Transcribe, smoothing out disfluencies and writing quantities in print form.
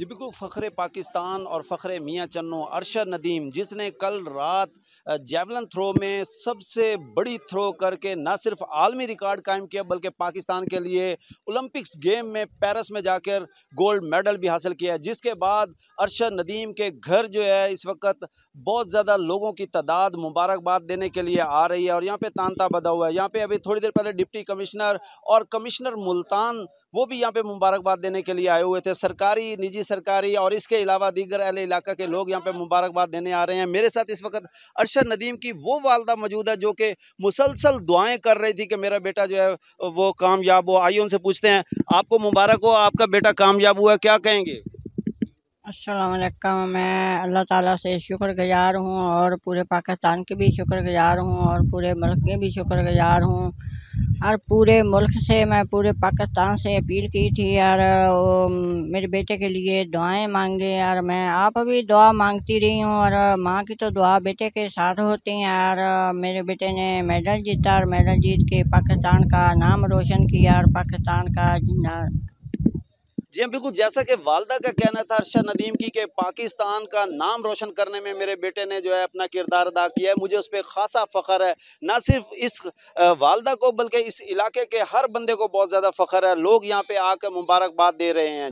जी बिल्कुल, फ़ख्र पाकिस्तान और फ़ख्र मियाँ चन्नो अरशद नदीम, जिसने कल रात जेवलिन थ्रो में सबसे बड़ी थ्रो करके ना सिर्फ आलमी रिकॉर्ड कायम किया बल्कि पाकिस्तान के लिए ओलंपिक्स गेम में पेरिस में जाकर गोल्ड मेडल भी हासिल किया। जिसके बाद अरशद नदीम के घर जो है इस वक्त बहुत ज़्यादा लोगों की तादाद मुबारकबाद देने के लिए आ रही है और यहाँ पे तांता बंधा हुआ है। यहाँ पे अभी थोड़ी देर पहले डिप्टी कमिश्नर और कमिश्नर मुल्तान वो भी यहाँ पे मुबारकबाद देने के लिए आए हुए थे। सरकारी, निजी सरकारी और इसके अलावा दीगर अहले इलाका के लोग यहाँ पे मुबारकबाद देने आ रहे हैं। मेरे साथ इस वक्त अरशद नदीम की वो वालदा मौजूद है जो कि मुसलसल दुआएं कर रही थी कि मेरा बेटा जो है वो कामयाब हो। आइए उनसे पूछते हैं, आपको मुबारक हो, आपका बेटा कामयाब हुआ, क्या कहेंगे? अस्सलाम वालेकुम। मैं अल्लाह ताला से शुक्रगुज़ार हूँ और पूरे पाकिस्तान के भी शुक्रगुज़ार हूँ और पूरे मुल्क के भी शुक्रगुज़ार हूँ। और पूरे मुल्क से मैं पूरे पाकिस्तान से अपील की थी यार, मेरे बेटे के लिए दुआएं मांगे यार। मैं आप अभी दुआ मांगती रही हूँ और माँ की तो दुआ बेटे के साथ होती है यार। मेरे बेटे ने मेडल जीता और मेडल जीत के पाकिस्तान का नाम रोशन किया और पाकिस्तान का झंडा। जी हाँ, बिल्कुल, जैसा कि वालदा का कहना था अरशद नदीम की कि पाकिस्तान का नाम रोशन करने में मेरे बेटे ने जो है अपना किरदार अदा किया है, मुझे उस पर खासा फ़ख्र है। ना सिर्फ इस वालदा को बल्कि इस इलाके के हर बंदे को बहुत ज़्यादा फ़ख्र है। लोग यहाँ पे आकर मुबारकबाद दे रहे हैं।